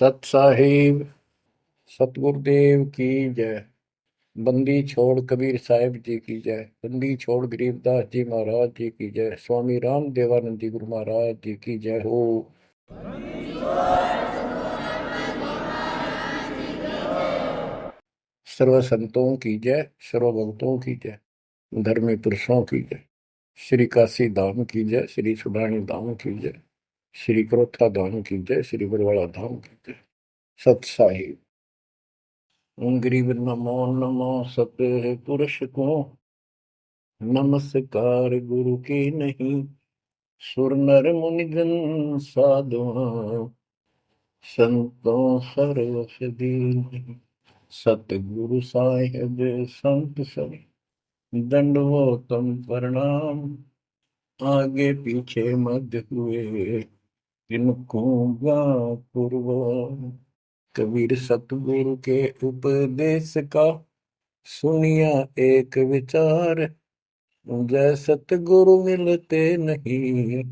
सत साहिब सतगुरुदेव की जय। बंदी छोड़ कबीर साहिब जी की जय। बंदी छोड़ गरीबदास जी महाराज जी की जय। स्वामी राम देवानंद जी गुरु महाराज जी की जय हो। सर्व संतों की जय, सर्व भक्तों की जय, धर्मी पुरुषों की जय। श्री काशी धाम की जय, श्री सुडानी धाम की जय, श्री क्रोथा धाम की जय, श्री बरवाड़ा धाम की जय। सत साहिब गरीब नमो नमो सत्य पुरुष को नमस्कार गुरु की नहीं। सुर नर मुनिजन साधुआ संतों सरस दीन। सतगुरु साहिब संत सब दंडवतम प्रणाम। आगे पीछे मध्य हुए इनको पूर्व। कबीर सतगुरु के उपदेश का सुनिया एक विचार। जय सतगुरु मिलते नहीं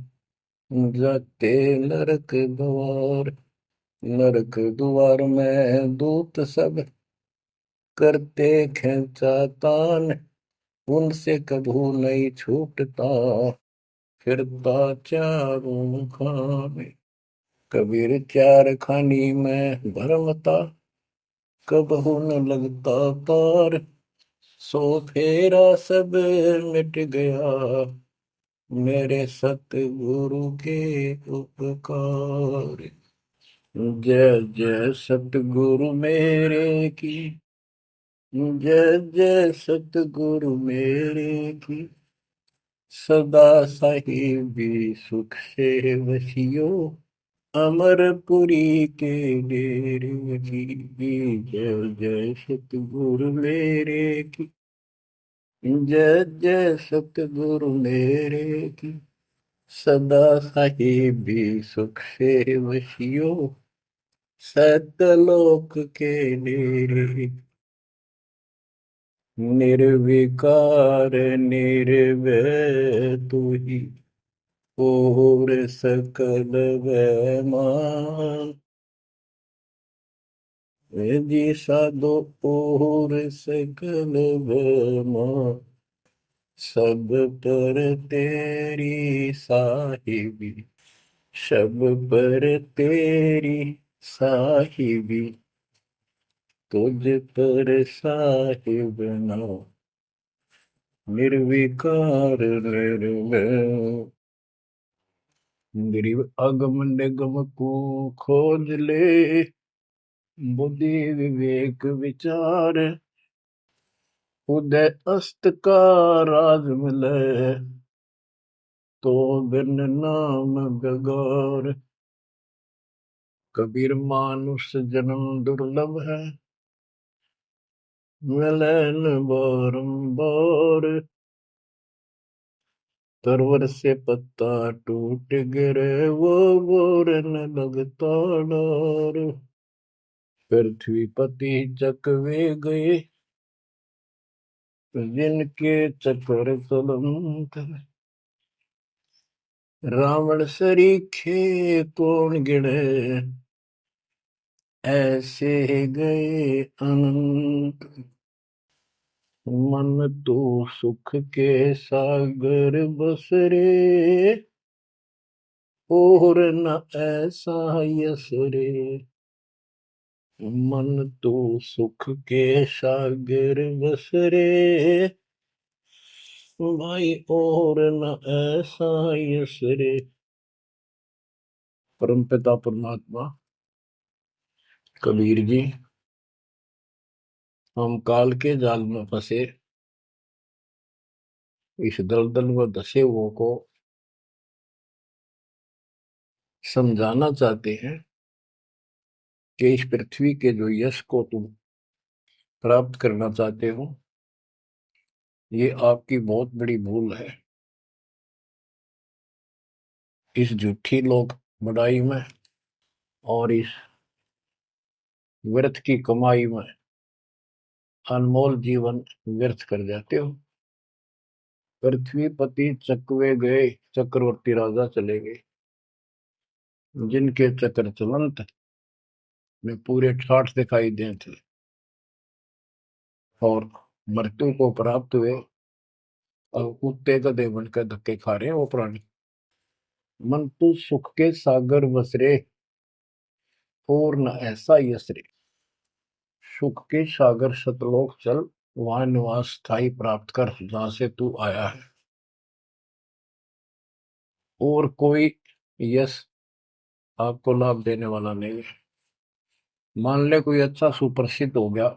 जाते नरक द्वार। नरक द्वार में दूत सब करते खेचा तान। उनसे कभू नहीं छूटता फिरता चारों खाने। कबीर चार खानी में भरमता कबहू न लगता तार। सो फेरा सब मिट गया मेरे सतगुरु के उपकार। जय जय सतगुरु मेरे की जय जय सतगुरु मेरे की। सदा साहिबी सुख से वसियो अमरपुरी के डेरे की। जय जय सतगुरु मेरे की जय जय सतगुरु मेरे की। सदा साहिबी सुख से वसियो सतलोक के डेरे। निर्विकार निर्भय तू ही और सकल वैमान। जी साधो और सकल वैमान। सब पर तेरी साहिबी सब पर तेरी साहिबी। तुझ पर साहिब ना निर्विकार निर्भय। गरीब अगम निगम को खोज ले बुद्धि विवेक विचार। उदय अस्त का राज मिले तो बिन नाम बेगार। कबीर मानुष जन्म दुर्लभ है मिले न बारंबार। तरवर से पत्ता टूट गिरे वो बोर न लगता डार। पृथ्वी पति चकवे गए जिनके चक्कर चलंत। रावण सरीखे कौन गिने ऐसे गए अनंत। मन तो सुख के सागर बसरे और न ऐसा यस रे। मन तो सुख के सागर बसरे भाई और न ऐसा यस रे। परमपिता परमात्मा कबीर जी हम काल के जाल में फंसे इस दलदल में धसे हुओं को समझाना चाहते हैं कि इस पृथ्वी के जो यश को तुम प्राप्त करना चाहते हो ये आपकी बहुत बड़ी भूल है। इस झूठी लोक बड़ाई में और इस व्यर्थ की कमाई में अनमोल जीवन व्यर्थ कर जाते हो। पृथ्वी पति चकवे गए चक्रवर्ती राजा चले गए जिनके चक्र चलंत। में पूरे ठाठ दिखाई दें थे और मृत्यु को प्राप्त हुए और कुत्ते गधे बनकर धक्के खा रहे हैं वो प्राणी। मन तू सुख के सागर बसरे और न ऐसा यसरे। सुख के सागर सतलोक चल, वहां निवास स्थायी प्राप्त कर जहां से तू आया है। और कोई यश आपको लाभ देने वाला नहीं है। मान ले कोई अच्छा सुप्रसिद्ध हो गया,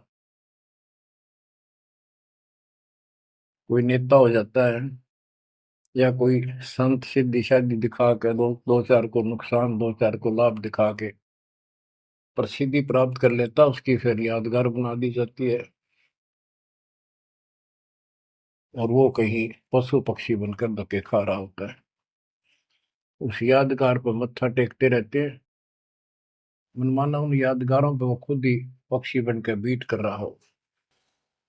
कोई नेता हो जाता है, या कोई संत सिद्धि शादी दिखा के दो चार को नुकसान दो चार को लाभ दिखा के प्रसिद्धि प्राप्त कर लेता, उसकी फिर यादगार बना दी जाती है और वो कहीं पशु पक्षी बनकर धक्के खा रहा होता है। उस यादगार पर मत्था टेकते रहते हैं, मनमाना उन यादगारों पर वो खुद ही पक्षी बनकर बीट कर रहा हो।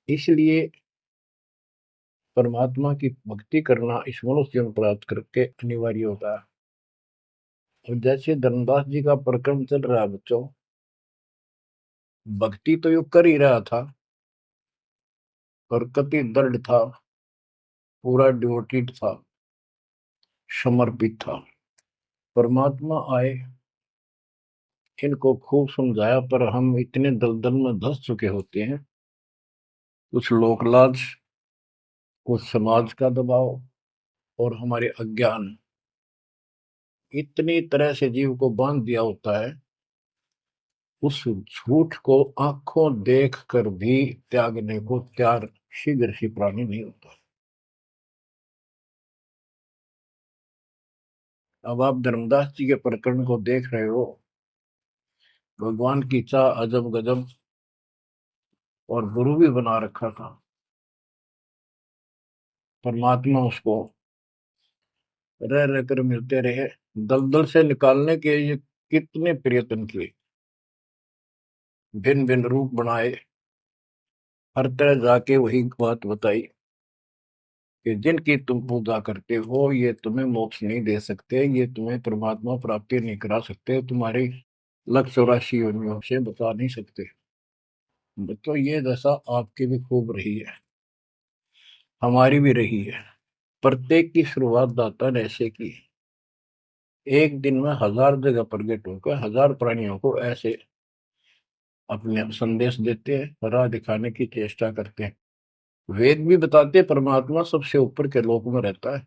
इसलिए परमात्मा की भक्ति करना इस मनुष्य जन्म प्राप्त करके अनिवार्य होता है। और जैसे धर्मदास जी का प्रकरण चल रहा है बच्चों, भक्ति तो यो कर ही रहा था और कति दृढ़ था, पूरा डिवोटेड था, समर्पित था। परमात्मा आए, इनको खूब समझाया, पर हम इतने दलदल में धंस चुके होते हैं, कुछ लोक लाज, कुछ समाज का दबाव और हमारे अज्ञान इतनी तरह से जीव को बांध दिया होता है, उस झूठ को आंखों देख कर भी त्यागने को तैयार शीघ्र ही प्राणी नहीं होता। अब आप धर्मदास जी के प्रकरण को देख रहे हो, भगवान की चाह अजब गजब और गुरु भी बना रखा था। परमात्मा उसको रह रह कर मिलते रहे, दलदल से निकालने के ये कितने प्रयत्न किए, भिन्न भिन्न रूप बनाए, हर तरह जाके वही बात बताई कि जिनकी तुम पूजा करते हो ये तुम्हें मोक्ष नहीं दे सकते, ये तुम्हें परमात्मा प्राप्ति नहीं करा सकते, तुम्हारी 184 योनियों से बता नहीं सकते। तो ये दशा आपकी भी खूब रही है, हमारी भी रही है। प्रत्येक की शुरुआत दाता ने ऐसे की, एक दिन में 1000 जगह प्रकट होकर 1000 प्राणियों को ऐसे अपने संदेश देते हैं, राह दिखाने की चेष्टा करते हैं। वेद भी बताते हैं परमात्मा सबसे ऊपर के लोक में रहता है,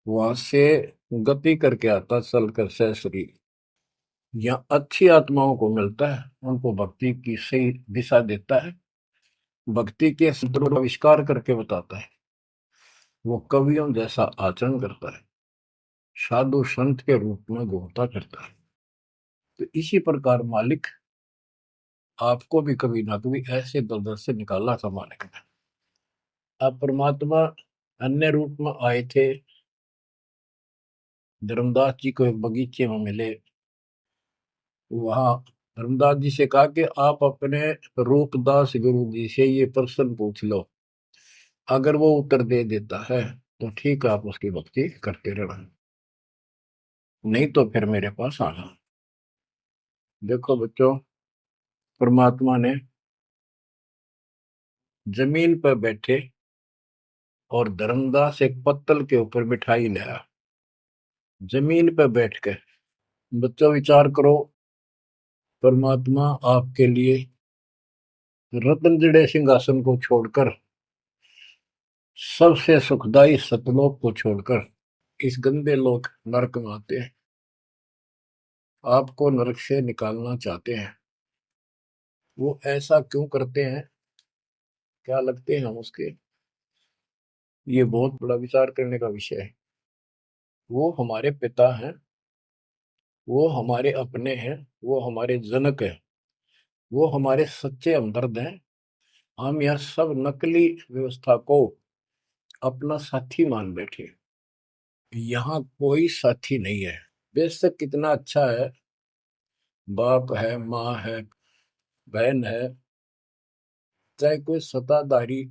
वहां से गति करके आता चल कर सहसरी, या अच्छी आत्माओं को मिलता है, उनको भक्ति की सही दिशा देता है, भक्ति के सूत्रों का आविष्कार करके बताता है, वो कवियों जैसा आचरण करता है, साधु संत के रूप में घूमता करता है। तो इसी प्रकार मालिक आपको भी कभी ना कभी ऐसे दलदल से निकाला था मालिक ने। अब परमात्मा अन्य रूप में आए थे, धर्मदास जी को एक बगीचे में मिले, वहां धर्मदास जी से कहा कि आप अपने रूपदास गुरु जी से ये प्रश्न पूछ लो, अगर वो उत्तर दे देता है तो ठीक है, आप उसकी भक्ति करते रहना, नहीं तो फिर मेरे पास आना। देखो बच्चों, परमात्मा ने जमीन पर बैठे और धर्मदास एक पत्तल के ऊपर बिठाई लाया, जमीन पर बैठ कर। बच्चों विचार करो, परमात्मा आपके लिए रत्न जड़े सिंहासन को छोड़कर, सबसे सुखदाई सतलोक को छोड़कर इस गंदे लोक नरक में आते हैं, आपको नरक से निकालना चाहते हैं। वो ऐसा क्यों करते हैं, क्या लगते हैं हम उसके, ये बहुत बड़ा विचार करने का विषय है। वो हमारे पिता हैं, वो हमारे अपने हैं, वो हमारे जनक हैं, वो हमारे सच्चे हमदर्द हैं। हम यह सब नकली व्यवस्था को अपना साथी मान बैठे, यहाँ कोई साथी नहीं है। बेशक कितना अच्छा है, बाप है, माँ है, बहन है, चाहे कोई सत्ताधारी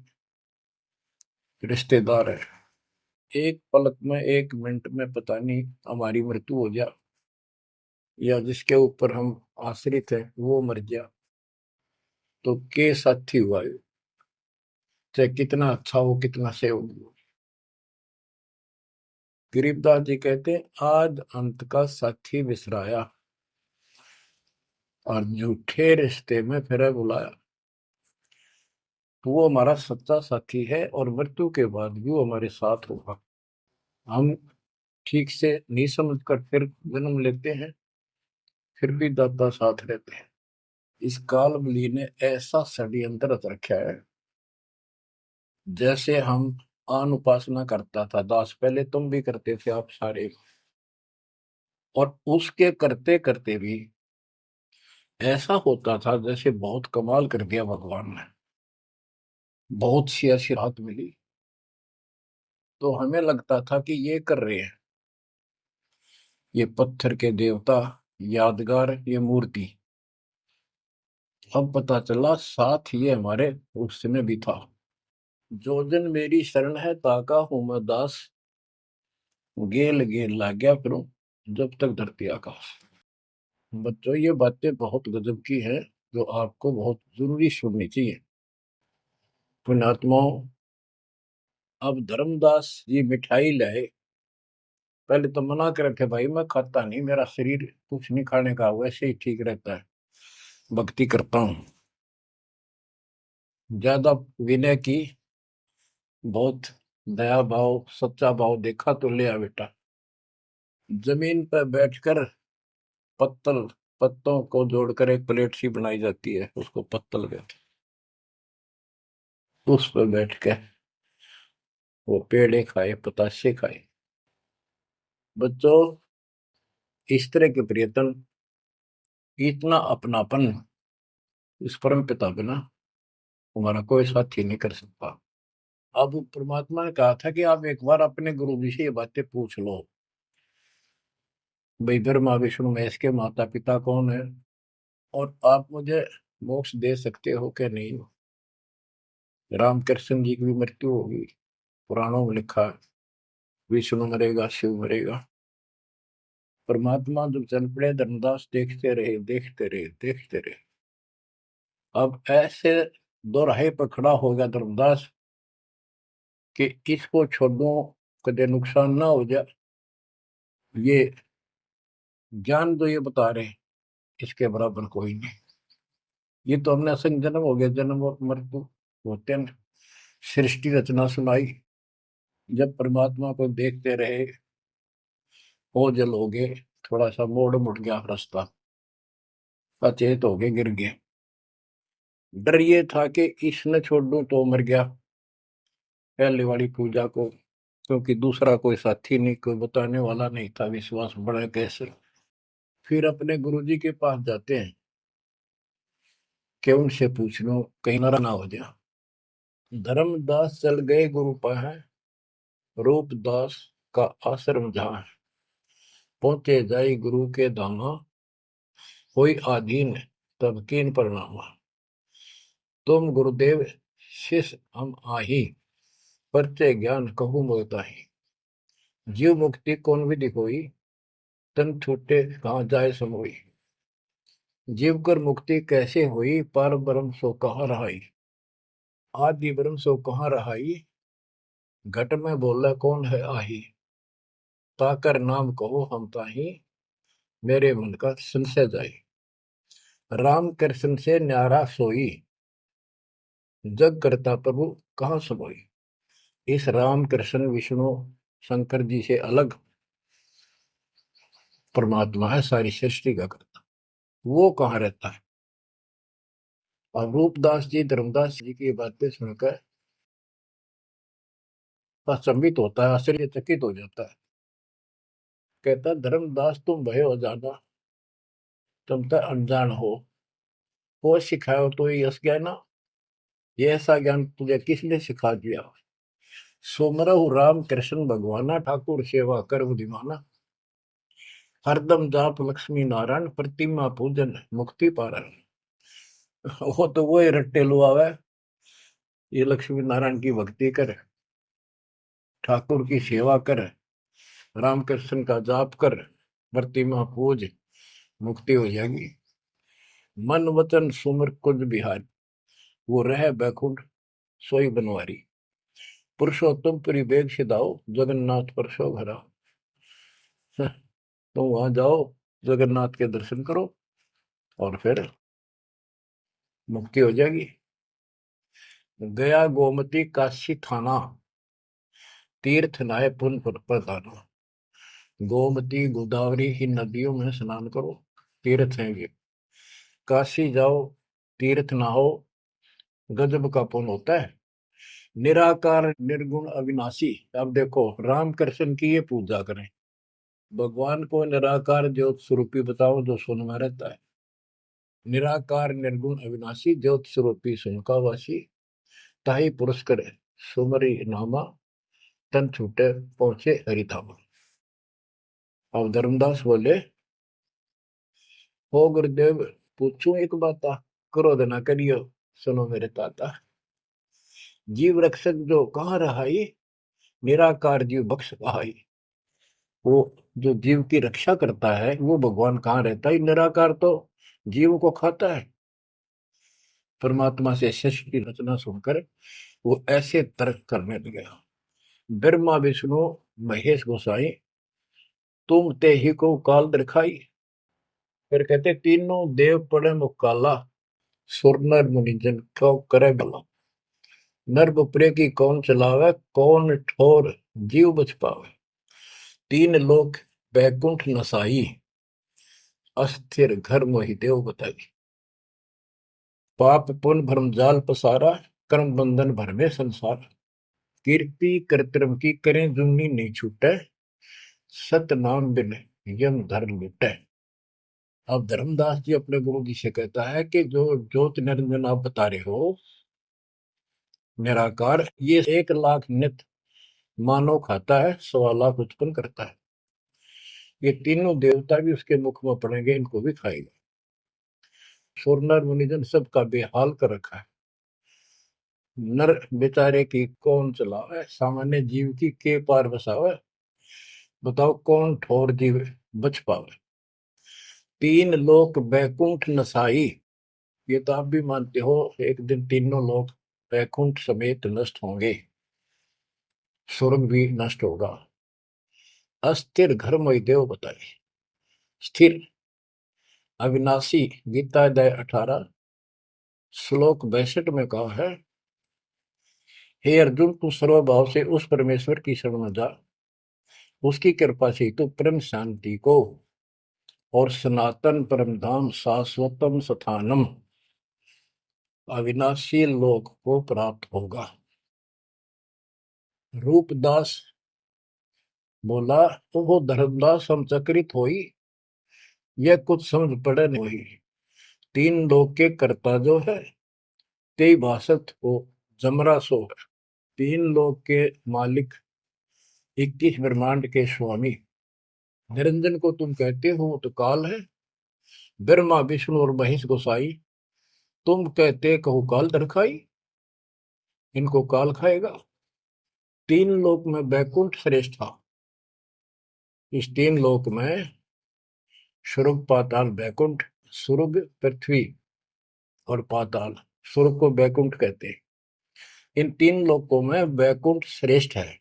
रिश्तेदार है, एक पलक में एक मिनट में पता नहीं हमारी मृत्यु हो जाए, या जिसके ऊपर हम आश्रित हैं वो मर गया तो के साथी हुआ ये? चाहे कितना अच्छा हो, कितना सेवक हो। गरीबदास जी कहते हैं आद अंत का साथी बिसराया और झूठे रिश्ते में फिर बुलाया। तो वो हमारा सच्चा साथी है और मृत्यु के बाद भी वो हमारे साथ होगा। हम ठीक से नहीं समझ कर फिर जन्म लेते हैं, फिर भी दादा साथ रहते हैं। इस काल बली ने ऐसा षड्यंत्र रच रखा है। जैसे हम आन उपासना करता था दास, पहले तुम भी करते थे आप सारे, और उसके करते करते भी ऐसा होता था जैसे बहुत कमाल कर दिया भगवान ने, बहुत सी ऐसी राहत मिली। तो हमें लगता था कि ये कर रहे हैं ये पत्थर के देवता, यादगार, ये मूर्ति। अब पता चला साथ ये हमारे उसमें भी था। जो जन मेरी शरण है ताका हूं मैं दास, गेल गेल ला गया करूं जब तक धरती आकाश। बच्चों ये बातें बहुत गजब की हैं जो आपको बहुत जरूरी सुननी चाहिए। पुण्यात्माओं, अब धर्मदास जी मिठाई लाए। पहले तो मना कर रखे भाई मैं खाता नहीं, मेरा शरीर कुछ नहीं खाने का, वैसे ही ठीक रहता है, भक्ति करता हूँ। ज्यादा विनय की, बहुत दया भाव सच्चा भाव देखा तो ले आ बेटा। जमीन पर बैठकर पत्तल, पत्तों को जोड़कर एक प्लेट सी बनाई जाती है, उसको पत्तल कहते हैं। उस पर बैठ के वो पेड़े खाए, पताशे खाए। बच्चों, इस तरह के प्रियतम, इतना अपनापन इस परम पिता बिना हमारा कोई साथी नहीं कर सकता। अब परमात्मा ने कहा था कि आप एक बार अपने गुरु जी से ये बातें पूछ लो, भाई ब्रह्मा विष्णु महेश के माता पिता कौन है, और आप मुझे मोक्ष दे सकते हो कि नहीं। रामकृष्ण जी की भी मृत्यु होगी, पुराणों में लिखा है, विष्णु मरेगा, शिव मरेगा। परमात्मा जब चल पड़े, धर्मदास देखते रहे देखते रहे देखते रहे। अब ऐसे दोराहे पर खड़ा हो गया धर्मदास कि इसको छोड़ो, कदे नुकसान ना हो जाए। ये ज्ञान जो ये बता रहे हैं, इसके बराबर कोई नहीं। ये तो हमने असंग जन्म हो गया, जन्म और मृत्यु होते हैं। सृष्टि रचना सुनाई, जब परमात्मा को देखते रहे, ओझल हो गए, थोड़ा सा मोड़ मुड़ गया रास्ता, अचेत हो गए, गिर गए। डर ये था कि इसने छोड़ दूं तो मर गया पहले वाली पूजा को, क्योंकि दूसरा कोई साथी नहीं, कोई बताने वाला नहीं था, विश्वास बढ़े कैसे। फिर अपने गुरुजी के पास जाते हैं कि उनसे पूछ लो कहीं नारा ना हो जाए। धर्मदास चल गए गुरु पाए, रूपदास का आश्रम जहाँ, पहुंचे जाई गुरु के धामा, कोई आधीन तब कीन प्रणामा। तुम गुरुदेव शिष्य हम आही, परचे ज्ञान कहूँ मोताही। जीव मुक्ति कौन विधि कोई, तन छूटे कहाँ जाए समोई। जीव कर मुक्ति कैसे हुई, पर ब्रह्म सो कहाँ रहाई। आदि ब्रह्म सो कहाँ रहाई, घट में बोला कौन है आही। ताकर नाम कहो हम ताही, मेरे मन का संशय जाई। राम कृष्ण से न्यारा सोई, जग करता प्रभु कहाँ समोई। इस राम कृष्ण विष्णु शंकर जी से अलग परमात्मा है, सारी सृष्टि का करता, वो कहाँ रहता है। और रूपदास जी धर्मदास जी की बातें सुनकर अचंभित होता है, आश्चर्यचकित हो जाता है। कहता धर्मदास तुम भय हो ज्यादा, तुम तो अनजान हो सिखाओ तो ये यश ज्ञान, ये ऐसा ज्ञान तुझे किसने सिखा दिया। सोमरहु राम कृष्ण भगवाना, ठाकुर सेवा कर बुद्धिमाना। हरदम जाप लक्ष्मी नारायण, प्रतिमा पूजन मुक्ति पारण। वो तो वो ही रट्टे लुआवे, ये लक्ष्मी नारायण की भक्ति कर, ठाकुर की सेवा कर, रामकृष्ण का जाप कर, प्रतिमा पूज, मुक्ति हो जाएगी। मन वचन सुमर कुछ बिहारी, वो रह बैकुंठ सोई बनवारी। पुरुषोत्तम पुरी बेग सिधाओ, जगन्नाथ परसो घरा। तो वहां जाओ, जगन्नाथ के दर्शन करो और फिर मुक्ति हो जाएगी। गया गोमती काशी थाना, तीर्थ नाय पुन प्रदाना। गोमती गोदावरी इन नदियों में स्नान करो, तीर्थ हैं ये। काशी जाओ, तीर्थ नहाओ, गजब का पुण्य होता है। निराकार निर्गुण अविनाशी, अब देखो राम कृष्ण की ये पूजा करें। भगवान को निराकार ज्योत स्वरूपी बताओ जो सुन में रहता है। निराकार निर्गुण अविनाशी ज्योत स्वरूपी सुनकावासी, ताही पुरुष करे सुमरी नामा, तन छूटे पहुंचे हरिधामा। अब धर्मदास बोले, हो गुरुदेव पूछूं एक बात, क्रोध न करियो सुनो मेरे ताता। जीव रक्षक जो कहाँ रहाई, निराकार जीव बख्श कहाई। वो जो जीव की रक्षा करता है वो भगवान कहाँ रहता है, निराकार तो जीव को खाता है। परमात्मा से शिष्य की रचना सुनकर वो ऐसे तर्क करने लगे। ब्रह्मा विष्णु महेश गोसाई, तुम ते ही को काल दिखाई। फिर कहते तीनों देव पड़े मुकाला, सुर नर मुनि जन को करे भला। नर उपरे की कौन चलावे, कौन ठोर जीव बच पावे। तीन लोक बैकुंठ नसाई, अस्थिर घर मोहि देव बताई। पाप पुण्य भ्रम जाल पसारा, कर्म बंधन भर में संसार। कीर्ति कर्तव्य की करें जुमनी नहीं छूटे, सत नाम बिन यम धर लुटे। अब धर्मदास जी अपने गुरु जी से कहता है कि जो ज्योत निरंजन आप बता रहे हो निराकार, ये 1 लाख नित मानव खाता है, 1.25 लाख उत्पन्न करता है। ये तीनों देवता भी उसके मुख में पड़ेंगे, इनको भी खाएगा। सुरनर मुनिजन सबका बेहाल कर रखा है। नर बेचारे की कौन चलावे, सामान्य जीव की के पार बसावे। बताओ कौन ठोर जीव बच पावे। तीन लोक बैकुंठ नसाई, ये तो आप भी मानते हो एक दिन तीनों लोग बैकुंठ समेत नष्ट होंगे, स्वर्ग भी नष्ट होगा। अस्थिर घर मोहि देव बताए। स्थिर अविनाशी, गीता अध्याय 18 श्लोक 62 में कहा है, हे अर्जुन तू सर्वभाव से उस परमेश्वर की शरण में जा, उसकी कृपा से तू परम शांति को और सनातन परम धाम शाश्वतम स्थानम अविनाशी लोक को प्राप्त होगा। रूपदास बोला, तो वो धर्मदास हम चकित होई, यह कुछ समझ पड़े नहीं। तीन लोक के कर्ता जो है, ते भाषत को जमरा सो है। तीन लोक के मालिक, 21 ब्रह्मांड के स्वामी निरंजन को तुम कहते हो तो काल है। ब्रह्मा विष्णु और महेश गोसाई, तुम कहते कहो काल दरखाई, इनको काल खाएगा। तीन लोक में बैकुंठ श्रेष्ठ था। इस तीन लोक में स्वर्ग पाताल बैकुंठ, स्वर्ग पृथ्वी और पाताल, स्वर्ग को बैकुंठ कहते हैं। इन तीन लोकों में बैकुंठ श्रेष्ठ है।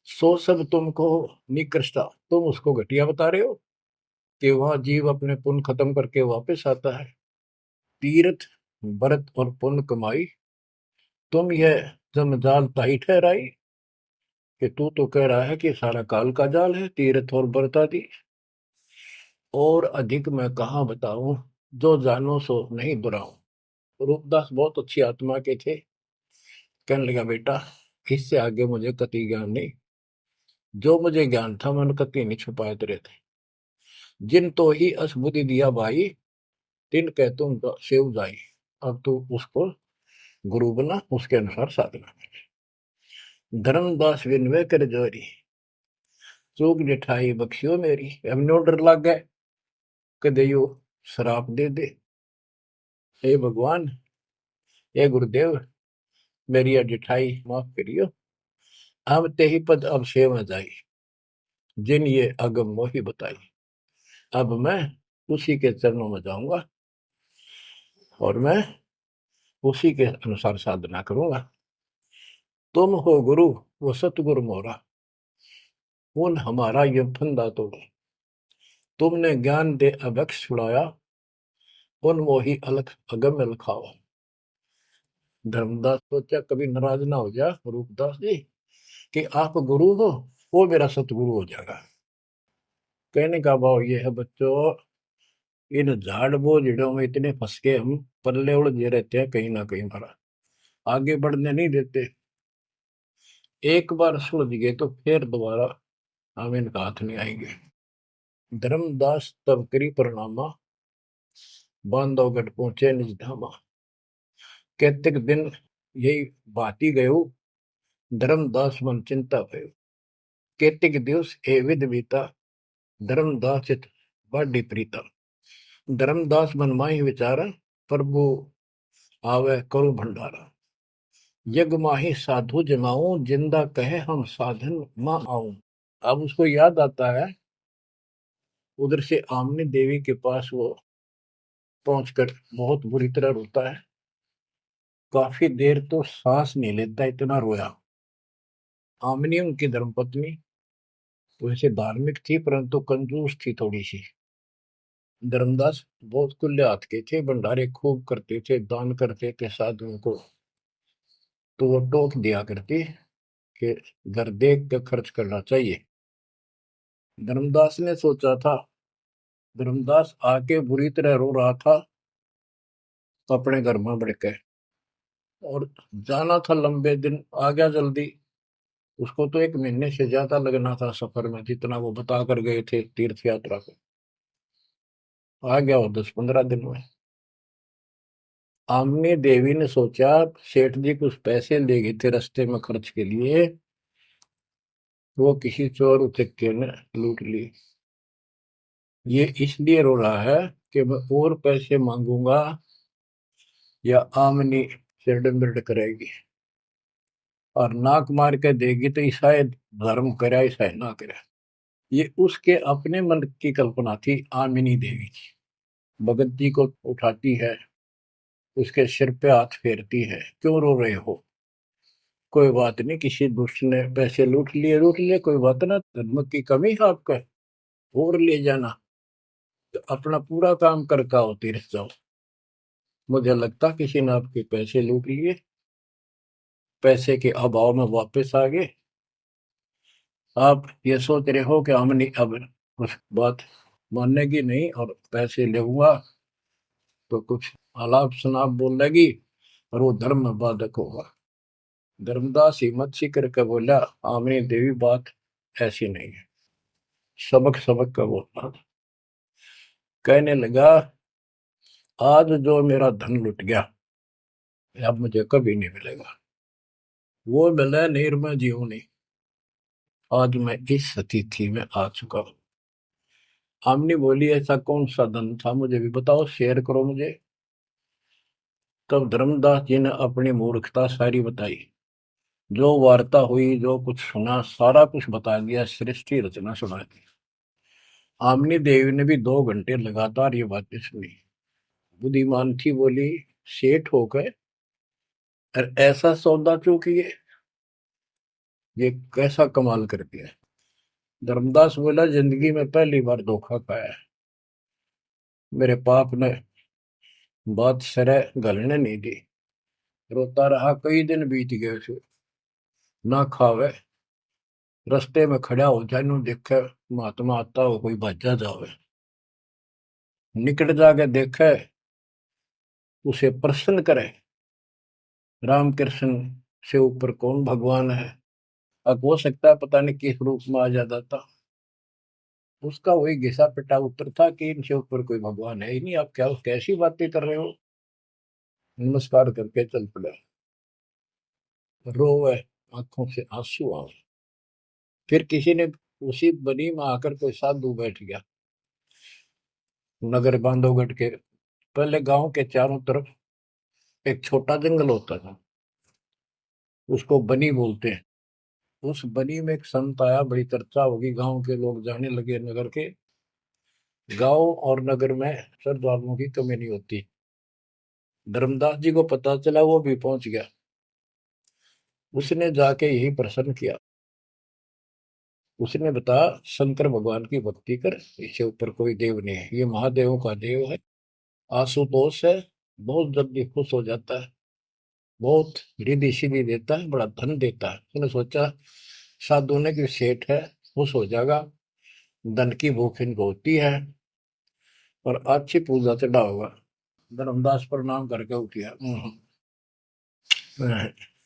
सो सब तुमको निकृष्टा, तुम उसको घटिया बता रहे हो कि वह जीव अपने पुण्य खत्म करके वापस आता है। तीर्थ व्रत और पुण्य कमाई, तुम यह जमजाल ताही ठहराई कि तू तो कह रहा है कि सारा काल का जाल है, तीर्थ और व्रत आदि। और अधिक मैं कहाँ बताऊं, जो जानो सो नहीं दुराऊं। रूपदास बहुत अच्छी आत्मा के थे। कहने लगा बेटा इससे आगे मुझे कति ज्ञान नहीं, जो मुझे ज्ञान था मैंने कति नहीं छुपाए तेरे थे। जिन तो ही असबुद्धि दिया भाई, तिन कह तुम सेव जाई। अब तू उसको गुरु बना, उसके अनुसार साधना। धर्मदास विनवे कर जोरी, चूक जिठाई बख्शियो मेरी। हमने ऑर्डर लग गए कदे यो शराब दे दे। हे भगवान, हे गुरुदेव, मेरी यह जिठाई माफ करियो। अब ते ही पद अब सेव जाई, जिन ये अगम मोही बताई। अब मैं उसी के चरणों में जाऊंगा और मैं उसी के अनुसार साधना करूंगा। तुम हो गुरु वो सतगुरु मोरा, उन हमारा ये फंदा तोड़ा। तुमने ज्ञान दे अभक्ष छुड़ाया, उन मोही अलख अगम लखावा। धर्मदास सोचा कभी नाराज ना हो जा रूपदास जी कि आप गुरु हो, वो मेरा सतगुरु हो जाएगा। कहने का भाव ये है बच्चों, इन झाड़ बोझड़ों में इतने फंस के हम पल्ले उलझे रहते हैं, कहीं ना कहीं हमारा आगे बढ़ने नहीं देते। एक बार सुलझ गए तो फिर दोबारा हम इनका हाथ नहीं आएंगे। धर्मदास तब करी प्रणामा, बांधवगढ़ पहुंचे निज धामा। कैतिक दिन यही बाती गयो, धर्मदास मन चिंता भयो। कैतिक दिवस ए विध बीता, धर्मदास चित बाडी प्रीता। धर्मदास मन माही विचारा, प्रभु आवे करो भंडारा। यज्ञ माही साधु जमाऊं, जिंदा कहे हम साधन मां आऊं। अब उसको याद आता है, उधर से आमनी देवी के पास वो पहुंचकर बहुत बुरी तरह रोता है। काफी देर तो सांस नहीं लेता, इतना रोया। आमनी उनकी धर्मपत्नी वैसे धार्मिक थी परंतु कंजूस थी थोड़ी सी। धर्मदास बहुत खुले हाथ के थे, भंडारे खूब करते थे, दान करते थे साधुओं को। तो वो टोक दिया करती कि घर देख कर खर्च करना चाहिए। धर्मदास ने सोचा था, धर्मदास आके बुरी तरह रो रहा था अपने घर में बढ़ के, और जाना था लंबे दिन, आ गया जल्दी। उसको तो 1 महीने से ज्यादा लगना था सफर में, जितना वो बता कर गए थे तीर्थ यात्रा को। आ गया वो 10-15 दिन में। आमनी देवी ने सोचा सेठ जी कुछ पैसे ले गए थे रास्ते में खर्च के लिए, वो किसी चोर उचक्के ने लूट ली। ये इसलिए रो रहा है कि मैं और पैसे मांगूंगा या आमनी सिरड बिरड करेगी, और नाक मार के देगी तो ईसाई धर्म करे ईसाई ना करे। ये उसके अपने मन की कल्पना थी। आमिनी देवी की भगत जी को उठाती है, उसके सिर पे हाथ फेरती है, क्यों रो रहे हो, कोई बात नहीं, किसी दुष्ट ने पैसे लूट लिए, कोई बात ना, धर्म की कमी है आपका, और ले जाना, तो अपना पूरा काम करके आओ, तीर्थ जाओ। मुझे लगता किसी ने आपके पैसे लूट लिए, पैसे के अभाव में वापस आ गए। आप ये सोच रहे हो कि हमने अब कुछ बात मानेगी नहीं और पैसे लेऊंगा तो कुछ आलाप शनाप बोलेगी और वो धर्म में बाधक होगा। धर्मदास हिम्मत सी करके बोला, आमनी देवी बात ऐसी नहीं है। सबक सबक का बोलना। कहने लगा, आज जो मेरा धन लुट गया अब मुझे कभी नहीं मिलेगा, वो मिले नीर में जीवनी। आज मैं इस स्थिति में आ चुका हूं। आमनी बोली, ऐसा कौन सा धन था, मुझे भी बताओ, शेयर करो मुझे। तब धर्मदास जी ने अपनी मूर्खता सारी बताई, जो वार्ता हुई, जो कुछ सुना, सारा कुछ बता दिया, सृष्टि रचना सुना दी। आमनी देवी ने भी 2 घंटे लगातार ये बातें सुनी। बुद्धिमान थी, बोली, सेठ होकर और ऐसा सौदा चूकिए, ये कैसा कमाल कर दिया। धर्मदास बोला, जिंदगी में पहली बार धोखा खाया है। मेरे पाप ने बात सरे गलने नहीं दी। रोता रहा, कई दिन बीत गए उसे, ना खावे, रास्ते में खड़ा हो जाए, नु देखे महात्मा आता हो, कोई भाजा जावे, निकट जाके देखे, उसे प्रसन्न करे, राम कृष्ण से ऊपर कौन भगवान है। अब हो सकता है पता नहीं किस रूप में आ जाता था। उसका वही घिसा पिटा उत्तर था कि इनसे ऊपर कोई भगवान है ही नहीं, आप क्या कैसी बातें कर रहे हो। नमस्कार करके चल पड़ा, रोवे, आंखों से आंसू आवे। फिर किसी ने, उसी बनी में आकर कोई साधु बैठ गया। नगर बांधवगढ़ के पहले गांव के चारों तरफ एक छोटा जंगल होता था, उसको बनी बोलते हैं। उस बनी में एक संत आया, बड़ी चर्चा होगी, गांव के लोग जाने लगे नगर के। गांव और नगर में श्रद्धालुओं की कमी नहीं होती। धर्मदास जी को पता चला, वो भी पहुंच गया। उसने जाके यही प्रश्न किया। उसने बताया, शंकर भगवान की भक्ति कर, इससे ऊपर कोई देव नहीं है, ये महादेवों का देव है। आशुतोष है, बहुत जल्दी खुश हो जाता है, बहुत रिद्धि सिद्धि देता है, बड़ा धन देता है। उसने सोचा साधु ने कि सेठ है, खुश हो जाएगा, धन की भूख इनको होती है, और अच्छी पूजा चढ़ा होगा। धर्मदास प्रणाम करके उठ गया।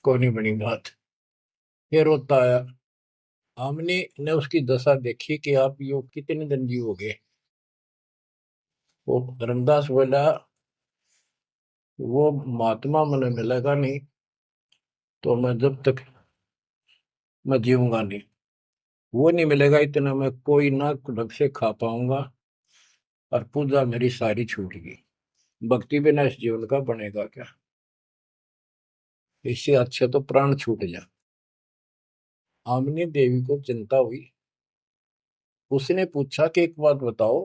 कोई नहीं बनी बात। फिर रोता आया। हमने ने उसकी दशा देखी कि आप यो कितने दिन जीवोगे। वो धर्मदास बोला, वो महात्मा मैंने मिलेगा नहीं तो मैं जब तक मैं जीऊंगा नहीं। वो नहीं मिलेगा इतना मैं कोई ना ढंग से खा पाऊंगा, और पूजा मेरी सारी छूट गई। भक्ति बिना इस जीवन का बनेगा क्या? इससे अच्छा तो प्राण छूट जा। आमनी देवी को चिंता हुई। उसने पूछा कि एक बात बताओ,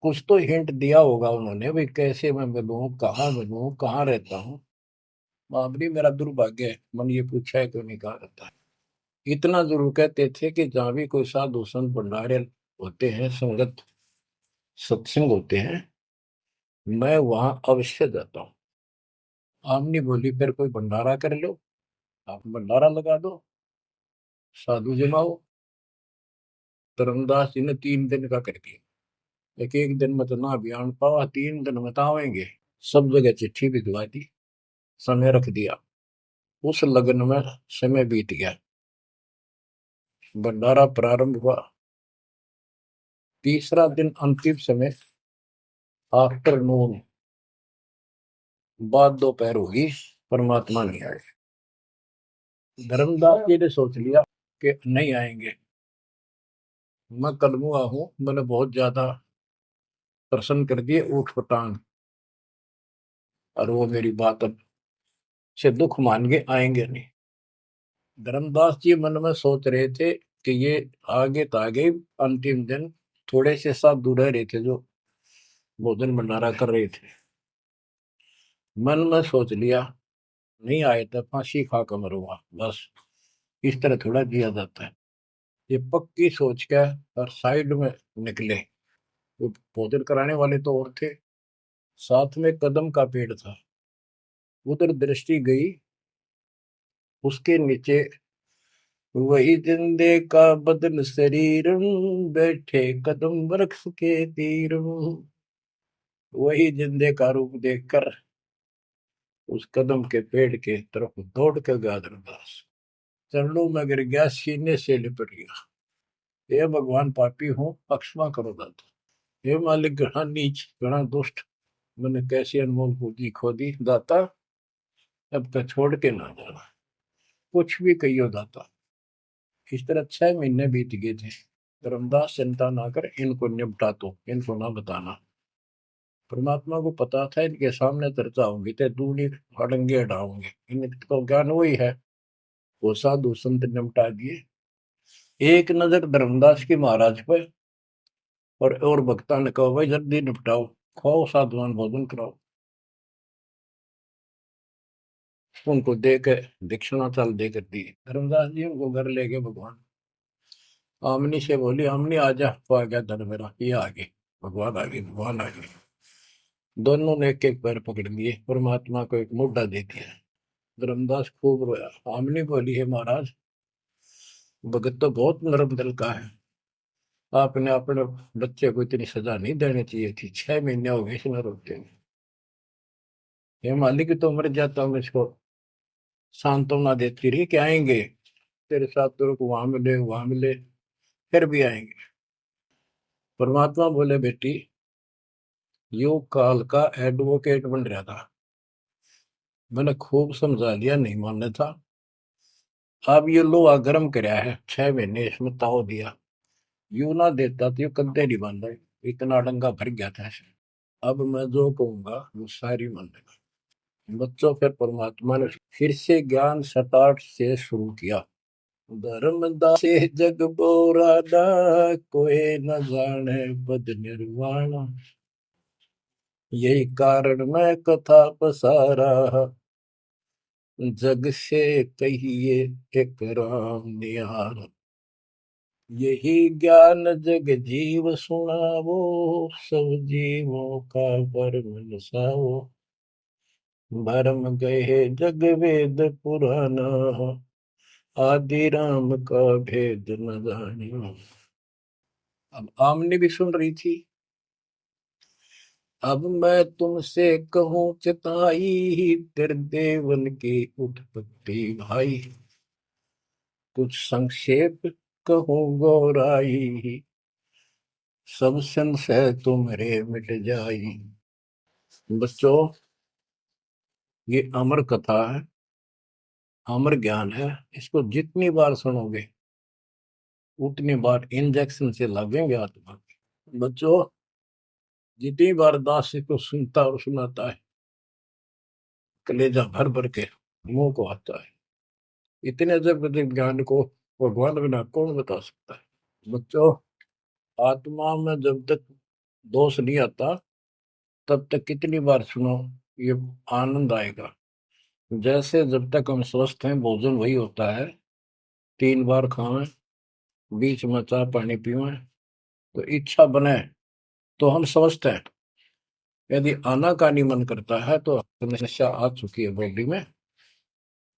कुछ तो हिंट दिया होगा उन्होंने, भाई कैसे मैं मिलूं, कहाँ रहता हूँ। बाबरी मेरा दुर्भाग्य है, मन ये पूछा है क्यों नहीं कहा रहता है। इतना जरूर कहते थे कि जहां भी कोई साधु संत भंडारे होते हैं, संगत सत्संग होते हैं, मैं वहां अवश्य जाता हूँ। आमनी बोली, फिर कोई भंडारा कर लो, आप भंडारा लगा दो, साधु जमाओ। धर्मदास जी ने 3 दिन का कर दिया। एक एक दिन में तो ना बयान पावा, 3 दिन में तो आवेंगे। सब जगह चिट्ठी भिजवा दी, समय रख दिया। उस लगन में समय बीत गया। भंडारा प्रारंभ हुआ। तीसरा दिन अंतिम समय, आफ्टरनून, बाद दोपहर होगी, परमात्मा नहीं आए। धर्मदास जी ने सोच लिया कि नहीं आएंगे, मैं कलमुआ हूं, मैंने बहुत ज्यादा प्रसन्न कर दिए ऊट पटांग, और वो मेरी बात अब से दुख मान के आएंगे नहीं। धर्मदास जी मन में सोच रहे थे कि ये आगे तो आगे, अंतिम दिन थोड़े से साधु रह रहे थे जो भोजन भंडारा कर रहे थे। मन में सोच लिया, नहीं आए तो फांसी खा कर मरूंगा बस, इस तरह थोड़ा जिया जाता है। ये पक्की सोच के और साइड में निकले। वो भोजन कराने वाले तो और थे, साथ में कदम का पेड़ था। उधर दृष्टि गई, उसके नीचे वही जिंदे का बदन शरीर, बैठे कदम वृक्ष के तीर। वही जिंदे का रूप देखकर उस कदम के पेड़ के तरफ दौड़ कर गया धर्मदास। चरणों में गिर गया, सीने से लिपट गया। हे भगवान, पापी हूँ, क्षमा करो दाता। हे मालिक, घना नीच, घना दुष्ट, मैंने कैसी अनमोल पूंजी खो दी दाता, अब तक छोड़ के ना जाना, कुछ भी कहियो दाता। इस तरह 6 महीने बीत गए थे। धर्मदास, चिंता ना कर, इनको निपटा, तो इनको ना बताना। परमात्मा को पता था इनके सामने चर्चा होंगी तो दूनी हड़ंगे हटाओगे, इनको ज्ञान वही है। वो साधु संत निपटा दिए। एक नजर धर्मदास की महाराज पर, और भक्ता ने कहा, भाई जल्दी निपटाओ, खाओ साधुवान भोजन कराओ। उनको दे के दक्षिणा चाल देकर दी। धर्मदास जी उनको घर ले गए भगवान। आमनी से बोली, आमनी आजा, तो आ गया धन मेरा, ये आ गए, भगवान आ गए, भगवान आ गए। दोनों ने एक एक पैर पकड़ लिए, परमात्मा को एक मुद्दा दे दिया। धर्मदास खूब रोया। आमनी बोली, है महाराज, भगत तो बहुत नरम दिल का है, आपने अपने बच्चे को इतनी सजा नहीं देनी चाहिए थी, 6 महीने हो गए इसने रोते हुए। हे मालिक, तो मर जाता हूँ, इसको सांत्वना देती रही कि आएंगे तेरे साथ, तेरे को वहां मिले, वहां मिले, फिर भी आएंगे। परमात्मा बोले, बेटी, योग काल का एडवोकेट बन रहा था, मैंने खूब समझा लिया, नहीं मानना था। अब ये लोहा गर्म कराया है, 6 महीने इसमें ताव दिया, यू ना देता तो ये कद्दे नहीं बन रहे, इतना डंगा भर गया था ऐसे। अब मैं जो कहूंगा वो सारी मान लेगा। बच्चों, फिर परमात्मा ने फिर से ज्ञान स्टार्ट से शुरू किया। धर्मदासे जग बोराना, कोई न जाने पद निर्वाण। यही कारण मैं कथा पसारा, जग से कहिए एक राम निहार। यही ज्ञान जग जीव सुनावो, सब जीवों का भरम नसाओ। भरम गए जग वेद पुराना, आदि राम का भेद न जानियो। अब आमने भी सुन रही थी। अब मैं तुमसे कहूं चिताई, तेरे देवन की उत्पत्ति भाई। कुछ संक्षेप कहूं गौराई, सब संशय तुमरे मिट जाई। बच्चों, ये अमर कथा है, अमर ज्ञान है। इसको जितनी बार सुनोगे उतनी बार इंजेक्शन से लगेंगे आत्मा में। बच्चों, जितनी बार दास इसको सुनता और सुनाता है, कलेजा भर भर के मुंह को आता है। इतने अजब अजब ज्ञान को भगवान बिना कौन बता सकता है। बच्चों, आत्मा में जब तक दोष नहीं आता, तब तक कितनी बार सुनो, ये आनंद आएगा। जैसे जब तक हम स्वस्थ हैं, भोजन वही होता है, 3 बार खाएं, बीच में चाय पानी पीवें, तो इच्छा बने तो हम स्वस्थ हैं। यदि आनाकानी मन करता है तो समस्या आ चुकी है, बॉडी में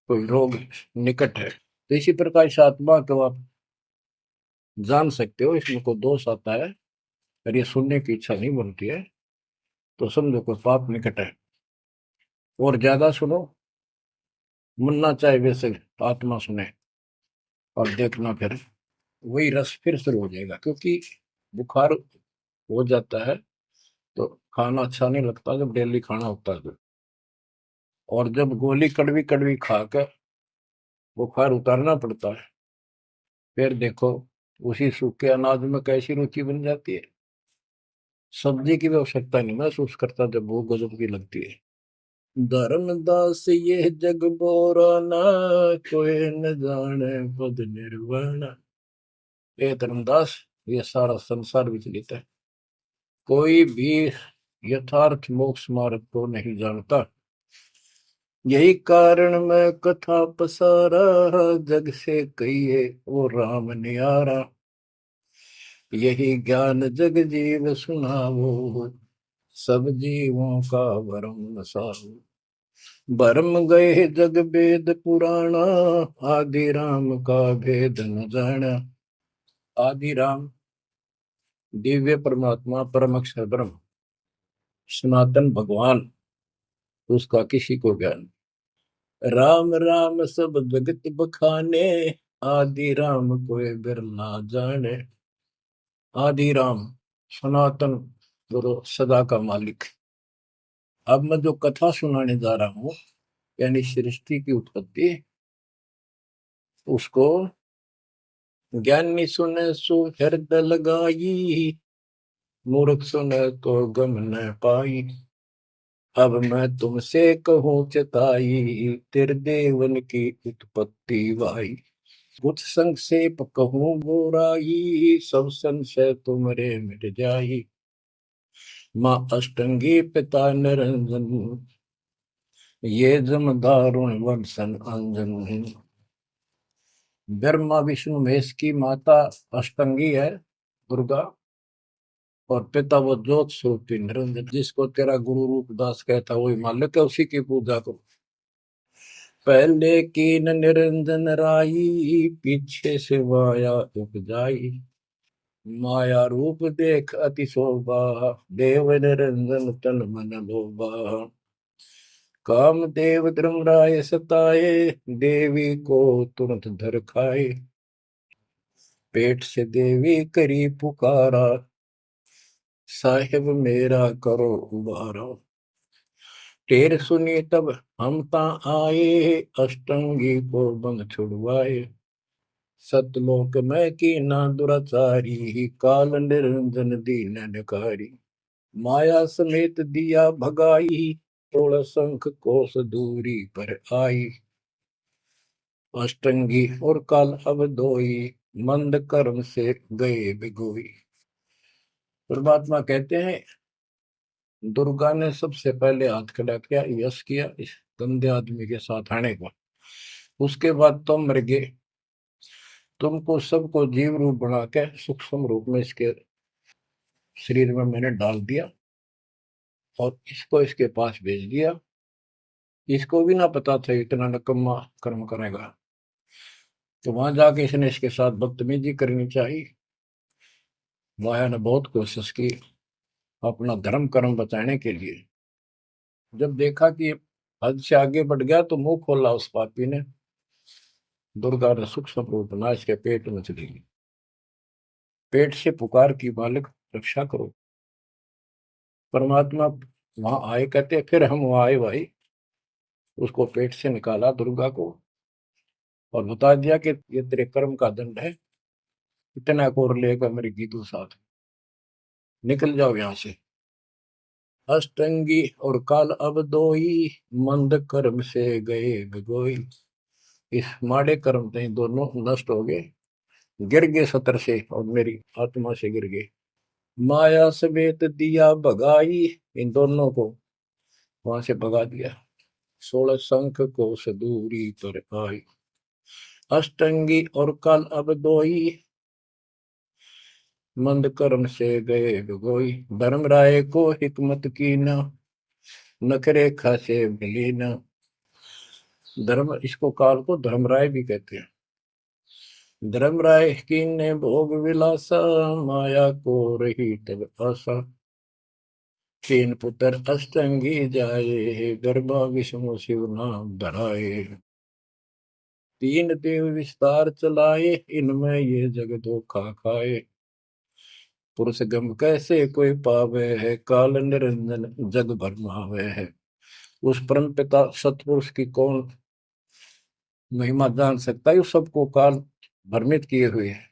कोई रोग निकट है। तो इसी प्रकार से आत्मा को आप जान सकते हो, इसमें कोई दोष आता है और ये सुनने की इच्छा नहीं बनती है, तो समझो कोई पाप निकट है। और ज्यादा सुनो, मन ना चाहे वैसे आत्मा सुने, और देखना फिर वही रस फिर शुरू हो जाएगा। क्योंकि बुखार हो जाता है तो खाना अच्छा नहीं लगता, जब डेली खाना होता है तो। और जब गोली कड़वी कड़वी खाकर बुखार उतारना पड़ता है, फिर देखो उसी सूखे अनाज में कैसी रुचि बन जाती है। सब्जी की भी आवश्यकता नहीं महसूस करता जब भूख गजब की लगती है। धर्मदास ये जग बोराना, कोई न जाने पद निर्वाण। ये धर्मदास, ये सारा संसार विचलित है, कोई भी यथार्थ मोक्ष मार्ग को नहीं जानता। यही कारण मैं कथा पसारा, जग से कहिए वो राम नियारा। यही ज्ञान जग जीव सुनावो, सब जीवों का भरम नसाओ। भरम गए जग वेद पुराणा, आदि राम का भेद न जाना। आदि राम दिव्य परमात्मा, परम अक्षर ब्रह्म, सनातन भगवान, उसका किसी को ज्ञान। राम राम सब जगत बखाने, आदि राम कोई बिरला जाने। आदि राम सनातन गुरु, सदा का मालिक। अब मैं जो कथा सुनाने जा रहा हूं, यानी सृष्टि की उत्पत्ति, उसको ज्ञानी सुने सो हृदय लगाई, मूर्ख सुने तो गम न पाई। अब मैं तुमसे कहूँ चिताई, तेरे देवन की उत्पत्ति वाई। कुछ संक्षेप कहूँ गोराई, सब संशय तुमरे मिट जाई। माँ अष्टंगी पिता निरंजन, ये जम दारुण वंशन अंजन। ब्रह्मा विष्णु महेश की माता अष्टंगी है, दुर्गा, और पिता वो ज्योत स्वरूपी निरंजन। जिसको तेरा गुरु रूपदास कहता वही मालिक है, उसी की पूजा करो। पहले कीन निरंजन राई, पीछे से माया उपजाई। माया रूप देख अति शोभा, देव निरंजन तन मन लोभा। काम देव धर्मराय सताए, देवी को तुरंत धर खाए। पेट से देवी करी पुकारा, साहिब मेरा करो उबारा। टेर सुनी तब हम ता आए, अष्टंगी को बंद छुड़वाए। सतलोक में की ना दुराचारी, काल निरंजन दीन नकारी। माया समेत दिया भगाई, 16 शंख कोस दूरी पर आई। अष्टंगी और काल अब दोई, मंद कर्म से गए बिगोई। परमात्मा कहते हैं दुर्गा ने सबसे पहले हाथ खड़ा किया, यश किया इस गंदे आदमी के साथ आने को। उसके बाद तुम मर गए, तुमको सबको जीव रूप बना के सूक्ष्म रूप में इसके शरीर में मैंने डाल दिया और इसको इसके पास भेज दिया। इसको भी ना पता था इतना नकम्मा कर्म करेगा, तो वहां जाके इसने इसके साथ बदतमीजी करनी चाहिए। माया ने बहुत कोशिश की अपना धर्म कर्म बचाने के लिए। जब देखा कि हद से आगे बढ़ गया तो मुंह खोला उस पापी ने। दुर्गा ने सूक्ष्म रूप बना इसके पेट में चली गई। पेट से पुकार की, बालक रक्षा करो। परमात्मा वहां आए, कहते फिर हम वहां आए भाई, उसको पेट से निकाला दुर्गा को और बता दिया कि ये तेरे कर्म का दंड है, इतना कोर लेगा मेरे गीतू साथ, निकल जाओ यहां से। अष्टंगी और काल अब दोई, मंद कर्म से गए बिगोई। इस माड़े कर्म से दोनों नष्ट हो गए, गिर गए सतर से और मेरी आत्मा से गिर गए। माया समेत दिया भगाई, इन दोनों को वहां से भगा दिया। 16 शंख को सदूरी पर आई, अष्टंगी और काल अब दोई, मंद कर्म से गए बिगोई। धर्मराय को हिकमत की न, नखरे खासे मिली न। धर्म, इसको काल को धर्मराय भी कहते हैं। धर्मराय की ने भोग विलासा, माया को रही तब आशा। तीन पुत्र अष्टंगी जाए, गर्भा विष्णु शिव नाम धराए। तीन देव विस्तार चलाए, इनमें ये जग धोखा खाए। पुरुष गम कैसे कोई पावे है, काल निरंजन जग भरमावे है। उस परम पिता सतपुरुष की कौन महिमा जान सकता है, सबको काल भ्रमित किए हुए है।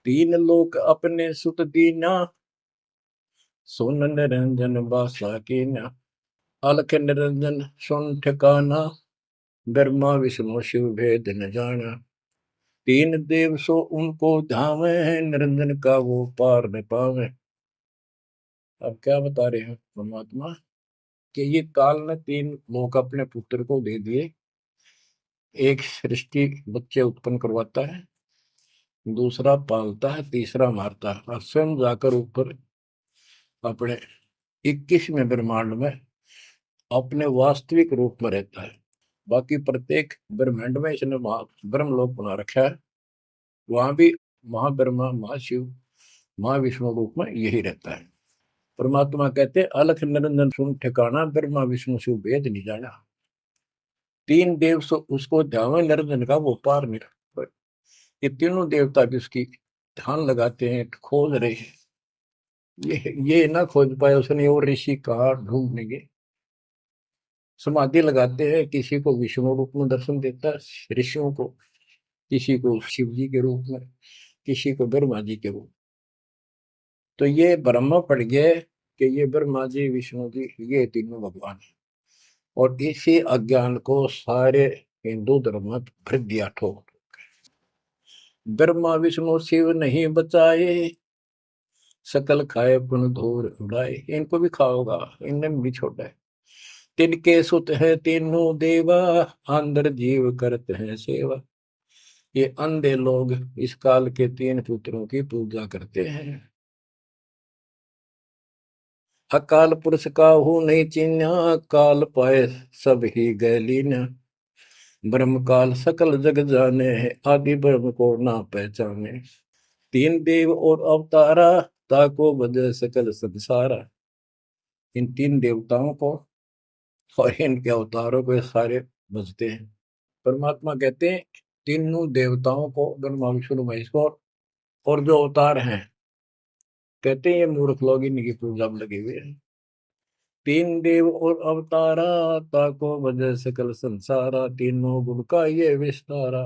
तीन लोक अपने सुत दीना, सुन निरंजन बासा कीना। अलख निरंजन सुन ठिकाना, ब्रह्मा विष्णु शिव भेद न जाना। तीन देव सो उनको धावे, निरंजन का वो पार न पावे। अब क्या बता रहे हैं परमात्मा कि ये काल ने तीन लोक अपने पुत्र को दे दिए। एक सृष्टि बच्चे उत्पन्न करवाता है, दूसरा पालता है, तीसरा मारता है, और स्वयं जाकर ऊपर अपने 21वें ब्रह्मांड में अपने वास्तविक रूप में रहता है। बाकी प्रत्येक ब्रह्मांड में इसने ब्रह्मलोक बना रखा है, वहां भी महाब्रह्मा महाशिव महाविष्णु रूप में यही रहता है। परमात्मा कहते अलख निरंजन सुन ठिकाना, ब्रह्मा विष्णु शिव भेद नहीं जाना। तीन देव सो उसको ध्यान निरंजन का वो पार नहीं। ये तीनों देवता भी उसकी ध्यान लगाते हैं, खोज रहे हैं। ये ना खोज पाए उसने, और ऋषि कहा ढूंढने, समाधि लगाते हैं। किसी को विष्णु रूप में दर्शन देता है ऋषियों को, किसी को शिव जी के रूप में, किसी को ब्रह्मा जी के रूप। तो ये ब्रह्म पड़ गए कि ये ब्रह्मा जी विष्णु जी ये तीनों भगवान है। और इसी अज्ञान को सारे हिंदू धर्म में भर दिया ठोक। ब्रह्मा विष्णु शिव नहीं बचाए, सकल खाए पुन धूर उड़ाए। इनको भी खाओगा, इनने भी छोड़ा है। तिनके सुत है तीनों देवा, अंदर जीव करते हैं सेवा। ये अंधे लोग इस काल के तीन पुत्रों की पूजा करते हैं। अकाल पुरुष का हूं नहीं चिन्ह, काल पाए सब ही गए लीन। ब्रह्म काल सकल जग जाने, आदि ब्रह्म को ना पहचाने। तीन देव और अवतारा, ताको बजे सकल संसारा। इन तीन देवताओं को और इनके अवतारों को सारे बजते हैं। परमात्मा कहते हैं तीनों देवताओं को, ब्रह्मा विष्णु महेश को, और जो अवतार हैं, कहते हैं ये मूर्ख लोग इनकी पूजा में लगे हुए हैं। तीन देव और अवतारा, ताको वजह सकल संसारा। तीनों गुण का ये विस्तारा,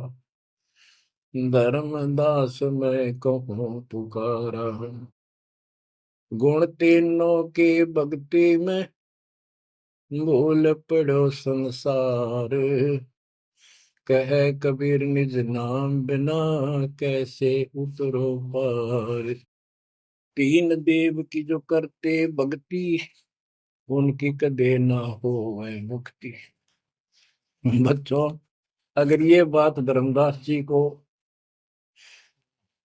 धर्म दास मैं कहूँ पुकारा। गुण तीनों की भक्ति में, भूल पड़ो संसार। कह कबीर निज नाम बिना कैसे उतरो पार। तीन देव की जो करते भक्ति उनकी कदे ना हो वह मुक्ति। बच्चों, अगर ये बात धर्मदास जी को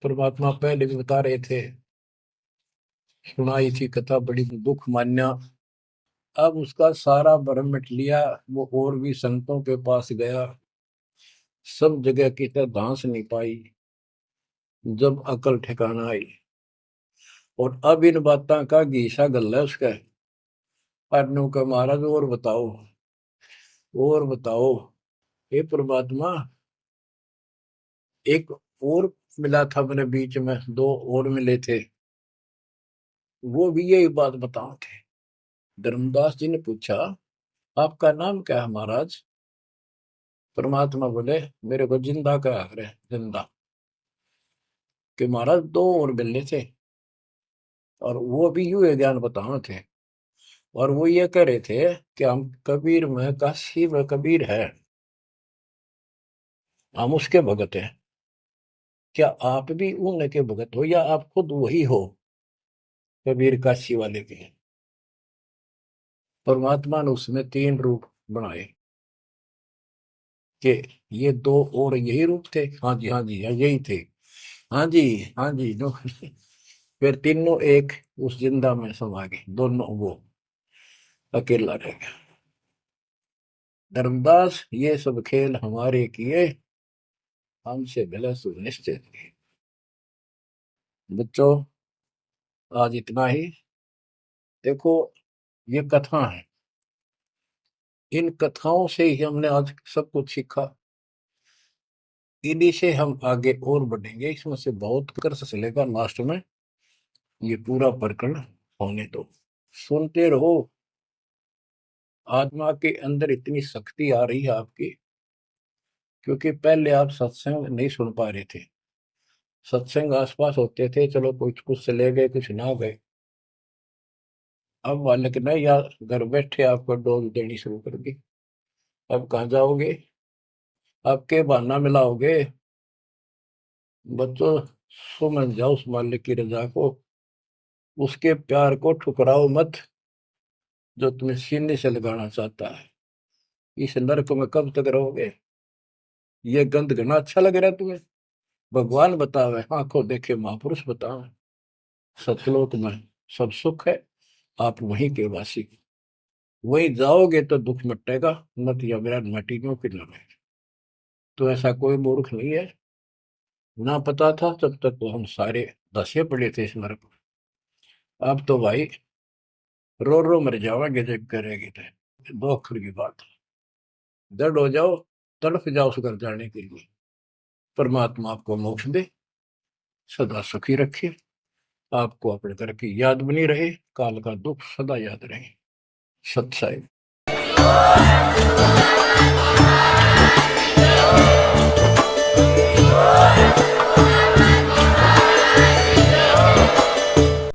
परमात्मा पहले भी बता रहे थे, सुनाई थी कथा, बड़ी दुख मान्या। अब उसका सारा भरम मिट लिया। वो और भी संतों के पास गया, सब जगह की तरह धांस नहीं पाई। जब अकल ठिकाना आई और अब इन बातों का घीसा गल है उसका। अनु का महाराज और बताओ, और बताओ। हे परमात्मा, एक और मिला था मेरे बीच में, दो और मिले थे, वो भी यही बात बताओ थे। धर्मदास जी ने पूछा, आपका नाम क्या है महाराज? परमात्मा बोले, मेरे को जिंदा का है, जिंदा। कि महाराज दो और मिले थे और वो भी यूं ज्ञान बताओ थे, और वो ये कह रहे थे कि हम कबीर में काशी में कबीर है, हम उसके भगत हैं। क्या आप भी उनके भगत हो या आप खुद वही हो कबीर काशी वाले के? परमात्मा ने उसमें तीन रूप बनाए कि ये दो और यही रूप थे। हाँ जी, हाँ जी, यही थे। हाँ जी, हाँ जी, नो। फिर तीनों एक उस जिंदा में समा गए, दोनों वो अकेला रह गया। धर्मदास ये सब खेल हमारे किए, हमसे भले सुनिश्चित किए। बच्चों, आज इतना ही। देखो, ये कथा है, इन कथाओं से ही हमने आज सब कुछ सीखा। इन्हीं से हम आगे और बढ़ेंगे। इसमें से बहुत कर चलेगा, लास्ट में ये पूरा प्रकरण होने दो, सुनते रहो। आत्मा के अंदर इतनी शक्ति आ रही है आपकी, क्योंकि पहले आप सत्संग नहीं सुन पा रहे थे। सत्संग आसपास होते थे, चलो कुछ कुछ चले गए, कुछ ना गए। अब मालिक ने या घर बैठे आपको डोज देनी शुरू कर दी। अब कहाँ जाओगे? आपके बहाना मिलाओगे? बच्चों, समझ जाओ उस मालिक की रजा को, उसके प्यार को ठुकराओ मत, जो तुम्हें सीने से लगाना चाहता है। इस नरक में कब तक रहोगे? ये गंध घना अच्छा लग रहा है तुम्हें? भगवान बतावे, आंखों देखे महापुरुष बतावे, सतलोक में सब सुख है, आप वहीं के वासी, वहीं जाओगे तो दुख मिटेगा, मत या विराट मटीनों की लड़ाई। तो ऐसा कोई मूर्ख नहीं है, ना पता था तब तक तो हम सारे दसे पड़े थे इस नरक में। अब तो भाई रो रो मर जाओगे जब करेगी तो। दो अक्षर की बात, दर्द हो जाओ, तड़फ जाओ उस घर जाने के लिए। परमात्मा आपको मोक्ष दे, सदा सुखी रखे, आपको अपने घर की याद बनी रहे, काल का दुख सदा याद रहे। सत्साई।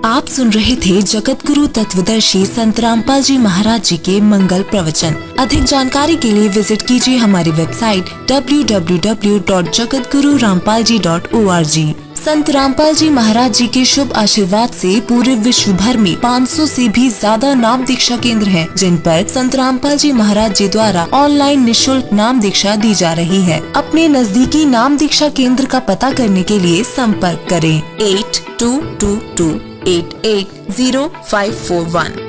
आप सुन रहे थे जगत गुरु तत्वदर्शी संत रामपाल जी महाराज जी के मंगल प्रवचन। अधिक जानकारी के लिए विजिट कीजिए हमारी वेबसाइट www.jagatgururampalji.org। संत रामपाल जी महाराज जी के शुभ आशीर्वाद से पूरे विश्व भर में 500 से भी ज्यादा नाम दीक्षा केंद्र हैं, जिन पर संत रामपाल जी महाराज जी द्वारा ऑनलाइन निशुल्क नाम दीक्षा दी जा रही है। अपने नजदीकी नाम दीक्षा केंद्र का पता करने के लिए संपर्क करें 8222880541।